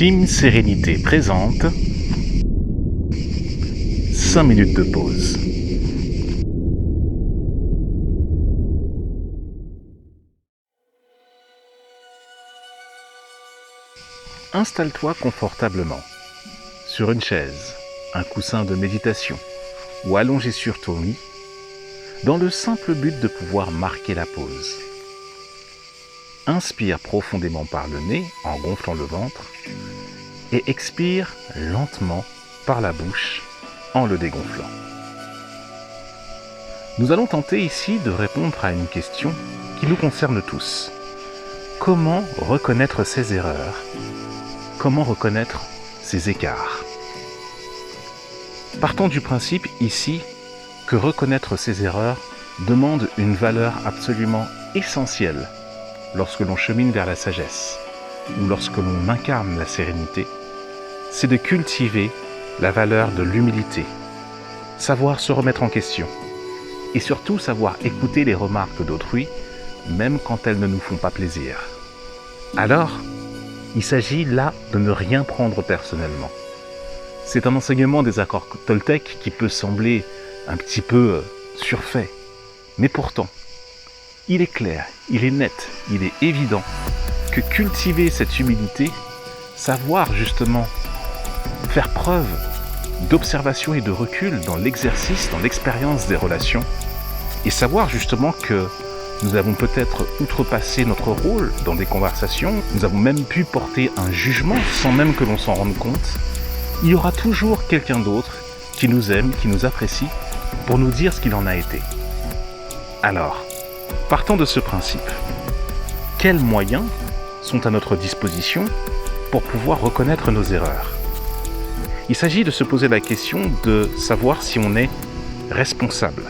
Team Sérénité présente 5 minutes de pause. Installe-toi confortablement sur une chaise, un coussin de méditation ou allongé sur ton lit dans le simple but de pouvoir marquer la pause. Inspire profondément par le nez en gonflant le ventre et expire lentement par la bouche en le dégonflant. Nous allons tenter ici de répondre à une question qui nous concerne tous. Comment reconnaître ses erreurs ? Comment reconnaître ses écarts ? Partons du principe ici que reconnaître ses erreurs demande une valeur absolument essentielle lorsque l'on chemine vers la sagesse ou lorsque l'on incarne la sérénité, c'est de cultiver la valeur de l'humilité, savoir se remettre en question et surtout savoir écouter les remarques d'autrui, même quand elles ne nous font pas plaisir. Alors, il s'agit là de ne rien prendre personnellement. C'est un enseignement des accords Toltec qui peut sembler un petit peu surfait, mais pourtant, il est clair, il est net, il est évident que cultiver cette humilité, savoir justement faire preuve d'observation et de recul dans l'exercice, dans l'expérience des relations, et savoir justement que nous avons peut-être outrepassé notre rôle dans des conversations, nous avons même pu porter un jugement sans même que l'on s'en rende compte, il y aura toujours quelqu'un d'autre qui nous aime, qui nous apprécie, pour nous dire ce qu'il en a été. Alors, partons de ce principe. Quels moyens sont à notre disposition pour pouvoir reconnaître nos erreurs ? Il s'agit de se poser la question de savoir si on est responsable.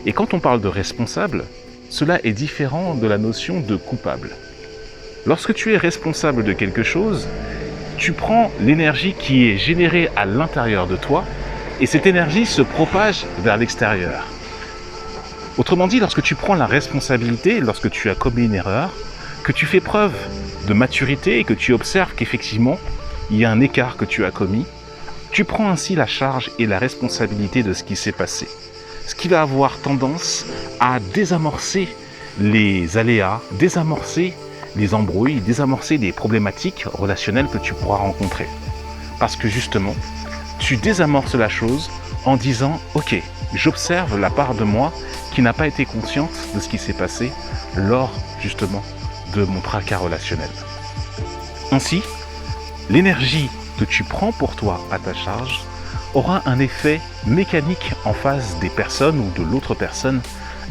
Et quand on parle de responsable, cela est différent de la notion de coupable. Lorsque tu es responsable de quelque chose, tu prends l'énergie qui est générée à l'intérieur de toi et cette énergie se propage vers l'extérieur. Autrement dit, lorsque tu prends la responsabilité, lorsque tu as commis une erreur, que tu fais preuve de maturité et que tu observes qu'effectivement, il y a un écart que tu as commis, tu prends ainsi la charge et la responsabilité de ce qui s'est passé. Ce qui va avoir tendance à désamorcer les aléas, désamorcer les embrouilles, désamorcer les problématiques relationnelles que tu pourras rencontrer. Parce que justement, tu désamorces la chose en disant « Ok, j'observe la part de moi qui n'a pas été consciente de ce qui s'est passé lors justement de mon tracas relationnel. » Ainsi, l'énergie que tu prends pour toi à ta charge aura un effet mécanique en face des personnes ou de l'autre personne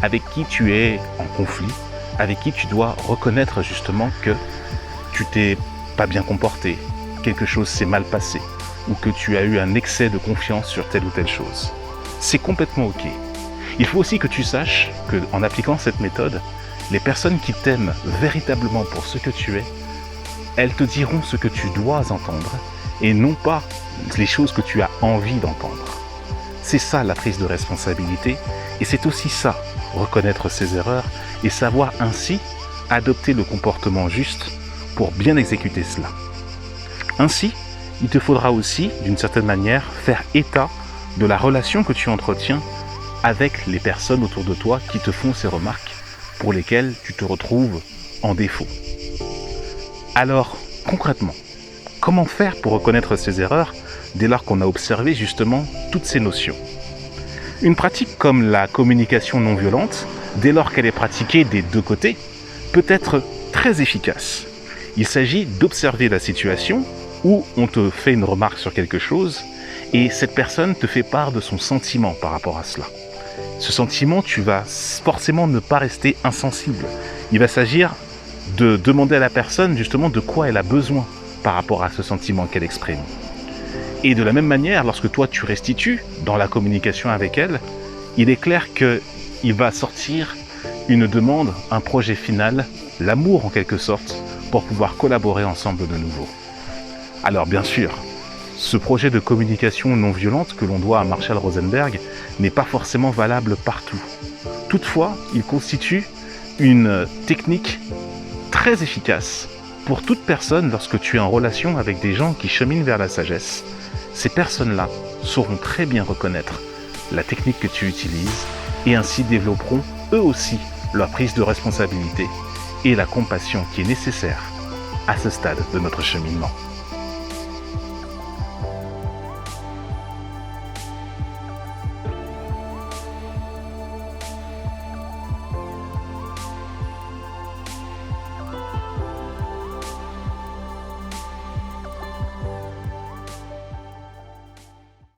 avec qui tu es en conflit, avec qui tu dois reconnaître justement que tu t'es pas bien comporté, quelque chose s'est mal passé ou que tu as eu un excès de confiance sur telle ou telle chose. C'est complètement ok. Il faut aussi que tu saches qu'en appliquant cette méthode, les personnes qui t'aiment véritablement pour ce que tu es, elles te diront ce que tu dois entendre et non pas les choses que tu as envie d'entendre. C'est ça la prise de responsabilité et c'est aussi ça, reconnaître ses erreurs et savoir ainsi adopter le comportement juste pour bien exécuter cela. Ainsi, il te faudra aussi, d'une certaine manière, faire état de la relation que tu entretiens avec les personnes autour de toi qui te font ces remarques pour lesquelles tu te retrouves en défaut. Alors, concrètement, comment faire pour reconnaître ces erreurs dès lors qu'on a observé justement toutes ces notions ? Une pratique comme la communication non violente, dès lors qu'elle est pratiquée des deux côtés, peut être très efficace. Il s'agit d'observer la situation où on te fait une remarque sur quelque chose et cette personne te fait part de son sentiment par rapport à cela. Ce sentiment, tu vas forcément ne pas rester insensible. Il va s'agir de demander à la personne justement de quoi elle a besoin par rapport à ce sentiment qu'elle exprime. Et de la même manière, lorsque toi tu restitues dans la communication avec elle, il est clair qu'il va sortir une demande, un projet final, l'amour en quelque sorte, pour pouvoir collaborer ensemble de nouveau. Alors bien sûr, ce projet de communication non violente que l'on doit à Marshall Rosenberg n'est pas forcément valable partout. Toutefois, il constitue une technique très efficace pour toute personne, lorsque tu es en relation avec des gens qui cheminent vers la sagesse, ces personnes-là sauront très bien reconnaître la technique que tu utilises et ainsi développeront eux aussi leur prise de responsabilité et la compassion qui est nécessaire à ce stade de notre cheminement.